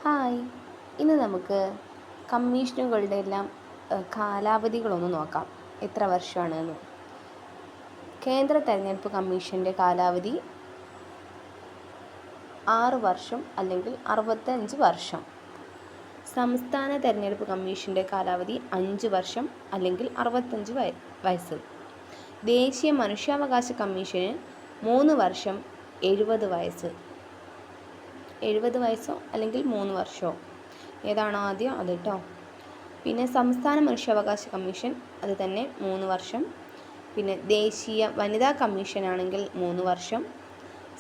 Hi, ഇന്ന് നമുക്ക് കമ്മീഷനുകളുടെ എല്ലാം കാലാവധികളൊന്ന് നോക്കാം. എത്ര വർഷമാണെന്ന്. കേന്ദ്ര തെരഞ്ഞെടുപ്പ് കമ്മീഷൻ്റെ കാലാവധി 6 വർഷം അല്ലെങ്കിൽ 65 വർഷം. സംസ്ഥാന തെരഞ്ഞെടുപ്പ് കമ്മീഷൻ്റെ കാലാവധി 5 വർഷം അല്ലെങ്കിൽ 65 വയസ്സ്. ദേശീയ മനുഷ്യാവകാശ കമ്മീഷന് 3 വർഷം 70 വയസ്സ്. 70 വയസ്സോ അല്ലെങ്കിൽ 3 വർഷമോ ഏതാണോ ആദ്യം അത് കേട്ടോ. പിന്നെ സംസ്ഥാന മനുഷ്യാവകാശ കമ്മീഷൻ അത് തന്നെ 3 വർഷം. പിന്നെ ദേശീയ വനിതാ കമ്മീഷൻ ആണെങ്കിൽ 3 വർഷം.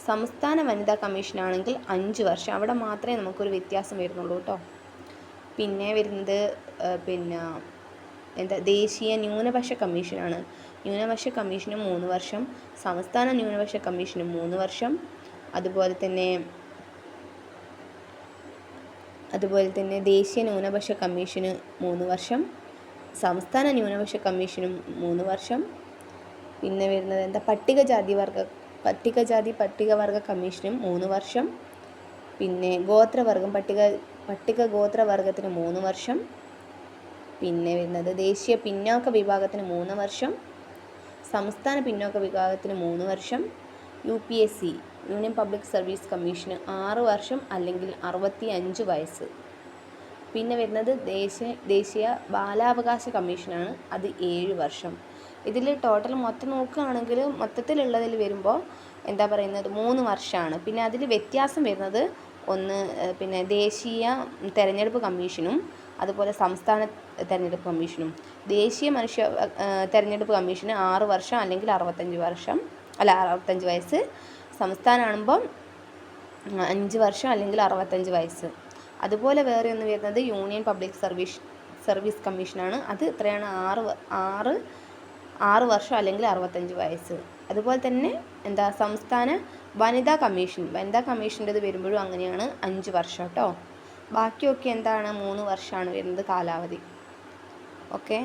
സംസ്ഥാന വനിതാ കമ്മീഷൻ ആണെങ്കിൽ 5 വർഷം. അവിടെ മാത്രമേ നമുക്കൊരു വ്യത്യാസം വരുന്നുള്ളൂ കേട്ടോ. പിന്നെ വരുന്നത് ദേശീയ ന്യൂനപക്ഷ കമ്മീഷനാണ്. ന്യൂനപക്ഷ കമ്മീഷന് 3 വർഷം. സംസ്ഥാന ന്യൂനപക്ഷ കമ്മീഷന് 3 വർഷം. അതുപോലെ തന്നെ ദേശീയ ന്യൂനപക്ഷ കമ്മീഷന് 3 വർഷം. സംസ്ഥാന ന്യൂനപക്ഷ കമ്മീഷനും 3 വർഷം. പിന്നെ വരുന്നത് പട്ടികജാതി കമ്മീഷനും 3 വർഷം. പിന്നെ പട്ടിക ഗോത്രവർഗത്തിന് 3 വർഷം. പിന്നെ വരുന്നത് ദേശീയ പിന്നോക്ക വിഭാഗത്തിന് 3 വർഷം. സംസ്ഥാന പിന്നോക്ക വിഭാഗത്തിന് 3 വർഷം. UPSC union public service commission 6 വർഷം അല്ലെങ്കിൽ 65 വയസ്സ്. പിന്നെ വരുന്നത് ദേശീയ ബാലാവകാശ കമ്മീഷനാണ്. അത് 7 വർഷം. ഇതിൽ ടോട്ടൽ മൊത്തം നോക്കുകയാണെങ്കിൽ മൊത്തത്തിലുള്ളതിൽ വരുമ്പോൾ 3 വർഷമാണ്. പിന്നെ അതിൽ വ്യത്യാസം വരുന്നത് ഒന്ന് ദേശീയ തെരഞ്ഞെടുപ്പ് കമ്മീഷനും അതുപോലെ സംസ്ഥാന തെരഞ്ഞെടുപ്പ് കമ്മീഷനും. ദേശീയ തെരഞ്ഞെടുപ്പ് കമ്മീഷന് 6 വർഷം അല്ലെങ്കിൽ 65 വയസ്സ്. സംസ്ഥാനമാകുമ്പോൾ 5 വർഷം അല്ലെങ്കിൽ 65 വയസ്സ്. അതുപോലെ വേറെ ഒന്ന് വരുന്നത് യൂണിയൻ പബ്ലിക് സർവീസ് കമ്മീഷനാണ്. അത് എത്രയാണ്? 6 വർഷം അല്ലെങ്കിൽ 65 വയസ്സ്. അതുപോലെ തന്നെ സംസ്ഥാന വനിതാ കമ്മീഷൻ്റെത് വരുമ്പോഴും അങ്ങനെയാണ്, 5 വർഷം കേട്ടോ. ബാക്കിയൊക്കെ 3 വർഷമാണ് വരുന്നത് കാലാവധി. ഓക്കെ.